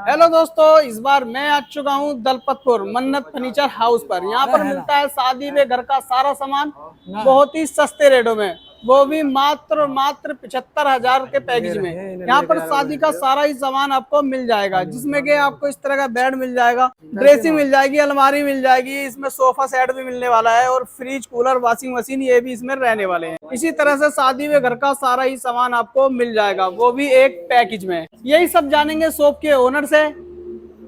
Hello दोस्तों, इस बार मैं आ चुका हूँ दलपतपुर मन्नत फर्नीचर हाउस पर। यहाँ पर मिलता है शादी में घर का सारा सामान बहुत ही सस्ते रेटों में, वो भी मात्र 75,000 के पैकेज में। यहाँ पर शादी का सारा ही सामान आपको मिल जाएगा, जिसमें कि आपको इस तरह का बेड मिल जाएगा, ड्रेसिंग मिल जाएगी, अलमारी मिल जाएगी, इसमें सोफा सेट भी मिलने वाला है और फ्रिज, कूलर, वॉशिंग मशीन ये भी इसमें रहने वाले हैं। इसी तरह से शादी में घर का सारा ही सामान आपको मिल जाएगा, वो भी एक पैकेज में। यही सब जानेंगे शॉप के ओनर से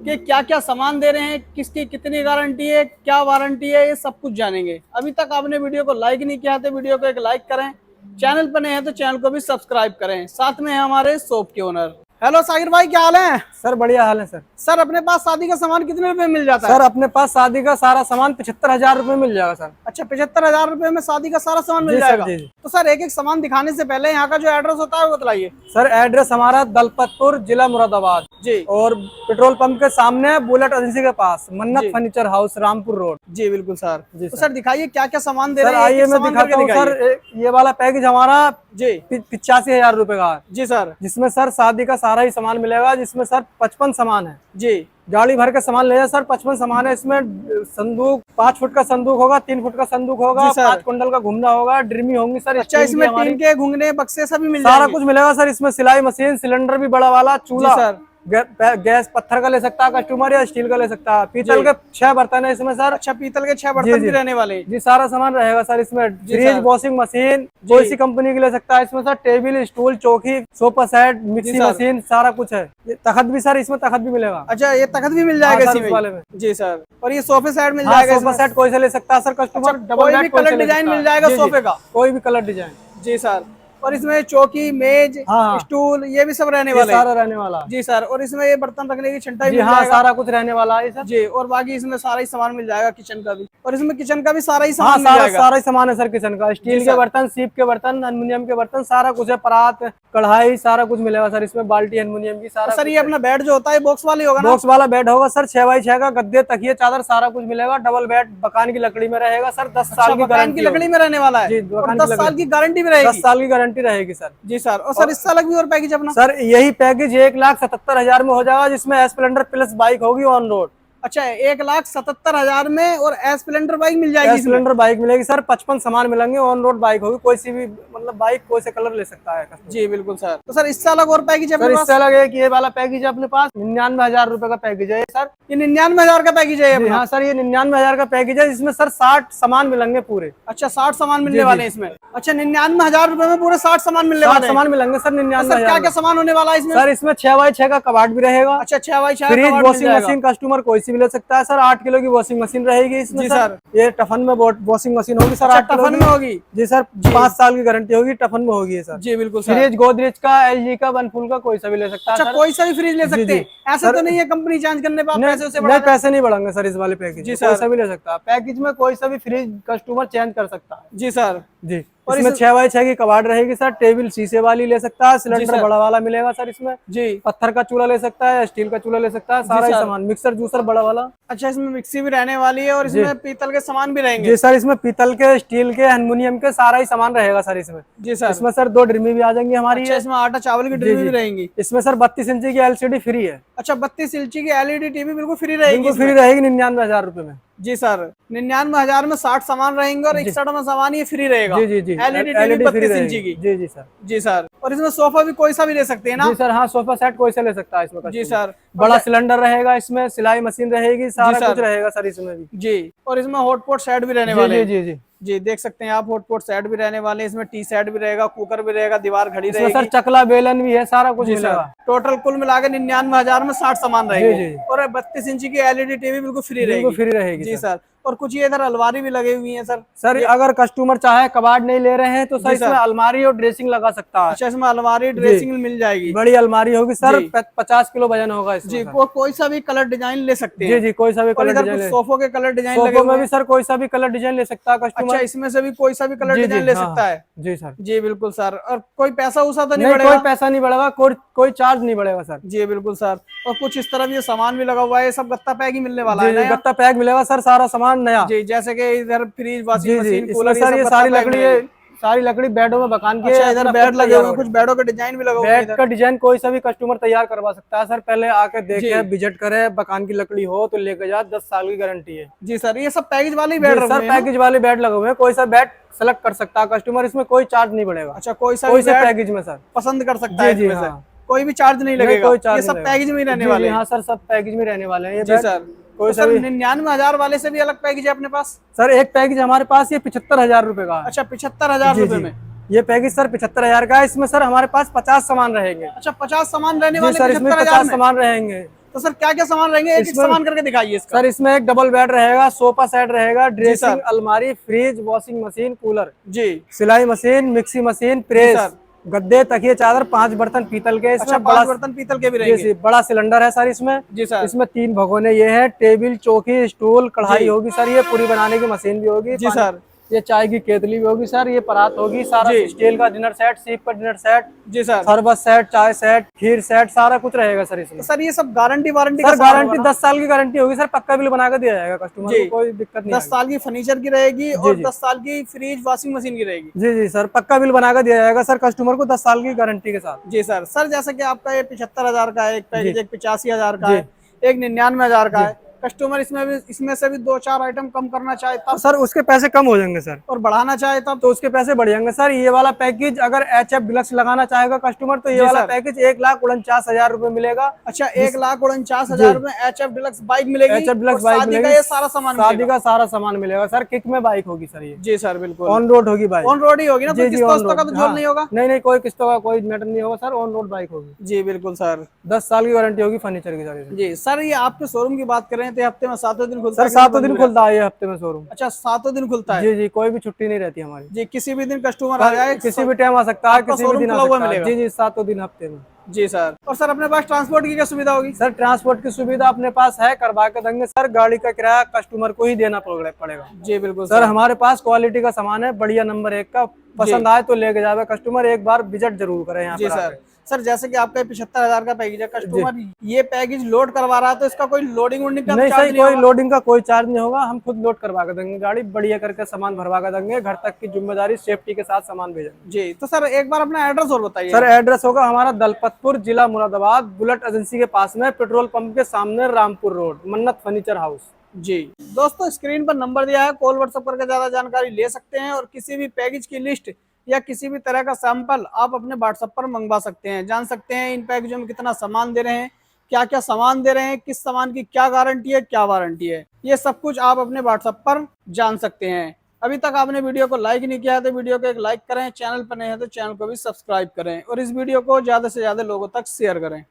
कि क्या क्या सामान दे रहे हैं, किसकी कितनी गारंटी है, क्या वारंटी है, ये सब कुछ जानेंगे। अभी तक आपने वीडियो को लाइक नहीं किया तो वीडियो को एक लाइक करें, चैनल पर नए हैं तो चैनल को भी सब्सक्राइब करें। साथ में है हमारे शॉप के ओनर। हेलो सागिर भाई, क्या हाल है? सर बढ़िया हाल है सर। सर अपने पास शादी का सामान कितने रुपए में मिल जाता है? सर अपने पास शादी का सारा सामान 75,000 रुपए मिल जाएगा सर। अच्छा, 75,000 रुपए में शादी का सारा सामान मिल जाएगा। जी। तो सर एक एक सामान दिखाने से पहले यहाँ का जो एड्रेस होता है वो बताइए। सर एड्रेस हमारा दलपतपुर, जिला मुरादाबाद जी, और पेट्रोल पंप के सामने बुलेट एजेंसी के पास मन्नत फर्नीचर हाउस, रामपुर रोड। जी बिल्कुल सर। जी तो सर दिखाइए क्या क्या सामान दे सर रहे हैं। आइए मैं दिखाता हूँ सर। ये वाला पैकेज हमारा जी 85,000 रुपए का है। जी सर। जिसमें सर शादी का सारा ही सामान मिलेगा, जिसमें सर 55 सामान है। जी गाड़ी भर के सामान ले जाए सर, 55 सामान है। इसमें संदूक 5 फुट का संदूक होगा, 3 फुट का संदूक होगा, 5 कुंडल का घुमना होगा, ड्रीमी होंगी सर। अच्छा, इसमें टीन के घुंघने बक्से सभी मिल सारा कुछ मिलेगा सर। इसमें सिलाई मशीन, सिलेंडर भी बड़ा वाला, चूल्हा सर, गैस पत्थर का ले सकता है कस्टमर या स्टील का ले सकता है। पीतल के 6 बर्तन है इसमें सर। अच्छा, पीतल के 6 बर्तन भी रहने वाले हैं। जी सारा सामान रहेगा सर इसमें। फ्रिज, वॉशिंग मशीन कोई सी कंपनी की ले सकता है इसमें सर। टेबल, स्टूल, चौकी, सोफा सेट, मिक्सी मशीन सारा कुछ है। ये तख्त भी सर, इसमें तख्त भी मिलेगा। अच्छा, ये तख्त भी मिल जाएगा इसी वाले में। जी सर। और ये सोफे सेट मिल जाएगा। सोफा सेट कोई सा ले सकता है सर कस्टमर। कोई भी कलर डिजाइन मिल जाएगा सोफे का, कोई भी कलर डिजाइन। जी सर। और इसमें चौकी, मेज, स्टूल ये भी सब रहने वाले, सारा रहने वाला। जी सर। और इसमें ये बर्तन रखने की छंटा भी सारा कुछ रहने वाला है सर। जी। और बाकी इसमें सारा ही सामान मिल जाएगा, किचन का भी। और इसमें किचन का भी सारा ही सामान मिल जाएगा। सारा ही सामान है सर किचन का। स्टील के बर्तन, सीप के बर्तन, एल्युमिनियम के बर्तन सारा कुछ है। परात, कढ़ाई सारा कुछ मिलेगा सर इसमें। बाल्टी एल्युमिनियम की सारा। सर ये अपना बेड जो होता है बॉक्स वाली होगा ना? बॉक्स वाला बेड होगा सर, 6x6 का। गद्दे, तकिए, चादर सारा कुछ मिलेगा। डबल बेड बकान की लकड़ी में रहेगा सर। 10 साल की गारंटी लकड़ी में रहने वाला है। 10 साल की गारंटी भी रहेगी। 10 साल की गारंटी रहेगी सर। जी सर। और सर इससे अलग भी और पैकेज अपना? सर यही पैकेज 1,77,000 में हो जाएगा, जिसमें स्प्लेंडर प्लस बाइक होगी ऑन रोड। अच्छा, 1,77,000 में और स्प्लेंडर बाइक मिल जाएगी। स्प्लेंडर बाइक मिलेगी सर। 55 सामान मिलेंगे। ऑन रोड बाइक होगी, कोई सी भी मतलब बाइक कोई से कलर ले सकता है। जी बिल्कुल सर। तो सर इससे अलग और पैकेज है सर? इससे अलग है कि ये वाला पैकेज है अपने पास। 99,000 रुपए का पैकेज है सर। ये 99,000 का पैकेज है? हाँ सर, ये 99,000 का पैकेज है, जिसमें सर 60 सामान मिलेंगे पूरे। अच्छा, 60 सामान मिलने वाले हैं इसमें। अच्छा, 99,000 रुपए में पूरे 60 सामान मिलने वाले हैं। सामान मिलेंगे सर 99,000। क्या क्या सामान होने वाला है इसमें? सर इसमें 6x6 का कबाड़ भी रहेगा। अच्छा, 6x6 fridge, washing machine customer कोई सी भी ले सकता है सर। 8 किलो की वॉशिंग मशीन रहेगी इसमें सर। ये टफन में वॉशिंग मशीन होगी सर। 8 टफन में होगी जी सर। 5 साल की गारंटी होगी, टफन में होगी सर। जी बिल्कुल सर। फ्रिज गोदरेज का, LG का, वनफुल का कोई सा भी ले सकता है। अच्छा, कोई सा भी फ्रिज ले सकते हैं? ऐसा तो नहीं है कंपनी चेंज करने पर पैसे से बढ़ा? पैसे नहीं बढ़ेंगे सर इस वाले पैकेज। जी कोई सा भी ले सकता है। पैकेज में कोई सा भी फ्रिज कस्टमर चेंज कर सकता है। जी सर। जी। और इसमें 6x6 की कबाड़ रहेगी सर। टेबल शीशे वाली ले सकता है। सिलेंडर बड़ा वाला मिलेगा सर इसमें। जी। पत्थर का चूल्हा ले सकता है, स्टील का चूल्हा ले सकता है, सारा ही सामान। मिक्सर, जूसर बड़ा वाला। अच्छा, इसमें मिक्सी भी रहने वाली है और इसमें पीतल के सामान भी रहेंगे? जी सर, इसमें पीतल के, स्टील के, एल्युमिनियम के सारा ही सामान रहेगा सर इसमें। जी सर। इसमें सर 2 ड्रीमी भी आ जाएंगी हमारी। अच्छा, इसमें आटा चावल की ड्रीमी भी रहेंगी। इसमें सर 32 इंची की LCD फ्री है। अच्छा, 32 इंची की LED टीवी बिल्कुल फ्री रहेगी? बिल्कुल फ्री रहेगी 99,000 रुपए में। जी सर। 99,000 में 60 सामान रहेंगे और 61 में सामान ये फ्री रहेगा। जी जी जी। LED टीवी 32 इंची की। जी जी सर। जी सर। और इसमें सोफा भी कोई सा भी ले सकते हैं ना? जी सर। हाँ, सोफा सेट कोई सा ले सकता है इसमें। जी सर। बड़ा सिलेंडर रहेगा इसमें, सिलाई मशीन रहेगी, सारा कुछ रहेगा सर इसमें भी। जी। और इसमें हॉटपॉट सेट भी रहने वाले हैं। जी जी जी, देख सकते हैं आप, हॉटपॉट सेट भी रहने वाले हैं। इसमें टी सेट भी रहेगा, कुकर भी रहेगा, दीवार घड़ी रहेगी सर। चकला बेलन भी है, सारा कुछ मिलेगा। टोटल कुल मिला के 99,000 में 60 सामान रहेंगे। और 32 इंची की LED टीवी बिल्कुल फ्री रहेगी। जी सर। और कुछ ये इधर अलमारी भी लगी हुई है सर। सर अगर कस्टमर चाहे कबाड़ नहीं ले रहे हैं तो सर इसमें अलमारी और ड्रेसिंग लगा सकता है। अच्छा, इसमें अलमारी ड्रेसिंग मिल जाएगी। बड़ी अलमारी होगी सर। 50 किलो वजन होगा इसमें। जी। वो कोई सा भी कलर डिजाइन ले सकते हैं? जी जी, कोई सा भी कलर डिजाइन। सोफों के कलर डिजाइन लगे सोफों में भी सर कोई सा भी कलर डिजाइन ले सकता है कस्टमर। अच्छा, इसमें से भी कोई सा भी कलर डिजाइन ले सकता है? जी सर। जी बिल्कुल सर। और कोई पैसा उसा तो नहीं बढ़ेगा? कोई पैसा नहीं बढ़ेगा, कोई चार्ज नहीं बढ़ेगा सर। जी बिल्कुल सर। और कुछ इस तरफ ये सामान भी लगा हुआ है, सब गत्ता पैक ही मिलने वाला है? गत्ता पैक मिलेगा सर, सारा सामान नया। जी, जैसे कि इधर fridge, washing machine, cooler, sir ये सारी लकड़ी है। सारी लकड़ी बेडों में बकान की अच्छा, इधर बेड लगे हुए, कुछ बेडों के डिजाइन भी लगे हुए बेड का डिजाइन कोई सा भी कस्टमर तैयार करवा सकता है सर। पहले आके देखे, विजिट करे, बकान की लकड़ी हो तो लेके जा, 10 साल की गारंटी है। जी सर, ये सब पैकेज वाले बेड सर पैकेज वाले बेड लगे हुए हैं, कोई सा बेड सेलेक्ट कर सकता है कस्टमर, इसमें कोई चार्ज नहीं पड़ेगा। अच्छा, कोई सा पैकेज में सर पसंद कर सकता है, जी इसमें से कोई भी चार्ज नहीं लगेगा, कोई चार्ज ये सब पैकेज में ही रहने वाले हैं। हाँ सर, सब पैकेज में रहने वाले हैं ये जी सर। कोई सर 99,000 वाले से भी अलग पैकेज है अपने पास? सर एक पैकेज हमारे पास ये 75,000 रुपए का है। अच्छा, 75,000 रुपए में ये पैकेज सर 75,000 का है। इसमें सर हमारे पास 50 सामान रहेंगे। अच्छा, 50 सामान रहने वाले सर, इसमें 50 सामान रहेंगे। तो सर क्या क्या सामान रहेंगे, एक सामान करके दिखाइए इसका। सर इसमें एक डबल बेड रहेगा, सोफा सेट रहेगा, ड्रेसिंग अलमारी, फ्रिज, वॉशिंग मशीन, कूलर जी, सिलाई मशीन, मिक्सी मशीन, प्रेस, गद्दे, तकिए, चादर, 5 बर्तन पीतल के। इसमें 5 बर्तन पीतल के भी रहेंगे। बड़ा सिलेंडर है सर इसमें। जी सर। इसमें 3 भगोने ये है, टेबल, चौकी, स्टूल, कढ़ाई होगी सर, ये पूरी बनाने की मशीन भी होगी। जी सर। ये चाय की केतली भी होगी सर, ये परात होगी, सारा स्टील का डिनर सेट, सीप का डिनर सेट। जी सर। शरबत सेट, चाय सेट, खीर सेट, सारा कुछ रहेगा सर इसमें। सर ये सब गारंटी वारंटी? सर गारंटी 10 साल की गारंटी होगी सर, पक्का बिल बना कर दिया जाएगा कस्टमर को, कोई दिक्कत नहीं। 10 साल की फर्नीचर की रहेगी और 10 साल की फ्रिज वॉशिंग मशीन की रहेगी। जी सर, पक्का बिल बना कर दिया जाएगा सर कस्टमर को 10 साल की गारंटी के साथ। जी सर। सर जैसे कि आपका ये 75,000 का है एक पैकेज, एक 85,000 का है, एक 99,000 का है। कस्टमर इसमें से भी 2-4 आइटम कम करना चाहे तब सर उसके पैसे कम हो जाएंगे सर, और बढ़ाना चाहे तब तो उसके पैसे बढ़ जाएंगे सर। ये वाला पैकेज अगर HF डिलक्स लगाना चाहेगा कस्टमर तो ये वाला पैकेज 1,49,000 रुपए मिलेगा। अच्छा, 1,49,000 रुपए HF डिलक्स बाइक मिलेगी। HF डिलक्स बाइक मिलेगी, ये सारा सामान, शादी का सारा सामान मिलेगा सर। किक में बाइक होगी सर ये। जी सर, बिल्कुल ऑन रोड होगी बाइक, ऑन रोड ही होगी ना, किस्तों का तो झोल नहीं होगा? नहीं, कोई किस्तों का कोई मैटर नहीं होगा सर, ऑन रोड बाइक होगी। जी बिल्कुल सर। 10 साल की वारंटी होगी फर्नीचर की सर। जी सर, ये आपके शोरूम की बात कर रहे थे, हफ्ते में 7 दिन खुलता है? सर 7 दिन खुलता है ये हफ्ते में शोरूम। अच्छा, 7 दिन खुलता है? जी, कोई भी छुट्टी नहीं रहती हमारी। जी, किसी भी दिन कस्टमर आ जाए, किसी भी टाइम आ सकता है, किसी भी दिन आ सकता है। जी 7 दिन हफ्ते में। जी सर। और सर अपने पास ट्रांसपोर्ट की क्या सुविधा होगी? सर ट्रांसपोर्ट की सुविधा अपने पास है, करवा के देंगे सर। गाड़ी का किराया कस्टमर को ही देना पड़ेगा। जी बिल्कुल सर। हमारे पास क्वालिटी का सामान है, बढ़िया नंबर 1 का। पसंद आए तो लेके जावे कस्टमर, एक बार विजिट जरूर करें यहाँ। जी सर। सर जैसे कि आपका 75,000 का पैकेज है, कस्टमर ये पैकेज लोड करवा रहा है तो इसका कोई लोडिंग वोडिंग का चार्ज नहीं? कोई लोडिंग का कोई चार्ज नहीं होगा, हम खुद लोड करवा के देंगे गाड़ी, बढ़िया करके सामान भरवा के देंगे, घर तक की जिम्मेदारी, सेफ्टी के साथ सामान भेजेंगे। जी, तो सर एक बार अपना एड्रेस और बताइए। सर एड्रेस होगा हमारा दलपतपुर, जिला मुरादाबाद, बुलेट एजेंसी के पास में, पेट्रोल पंप के सामने, रामपुर रोड, मन्नत फर्नीचर हाउस। जी दोस्तों, स्क्रीन पर नंबर दिया है, कॉल व्हाट्सएप करके ज्यादा जानकारी ले सकते हैं और किसी भी पैकेज की लिस्ट या किसी भी तरह का सैंपल आप अपने व्हाट्सएप पर मंगवा सकते हैं। जान सकते हैं इन पैकेजों में कितना सामान दे रहे हैं, क्या क्या सामान दे रहे हैं, किस सामान की क्या गारंटी है, क्या वारंटी है, ये सब कुछ आप अपने व्हाट्सएप पर जान सकते हैं। अभी तक आपने वीडियो को लाइक नहीं किया है तो वीडियो को एक लाइक करें, चैनल पर नए हैं तो चैनल को भी सब्सक्राइब करें और इस वीडियो को ज्यादा से ज्यादा लोगों तक शेयर करें।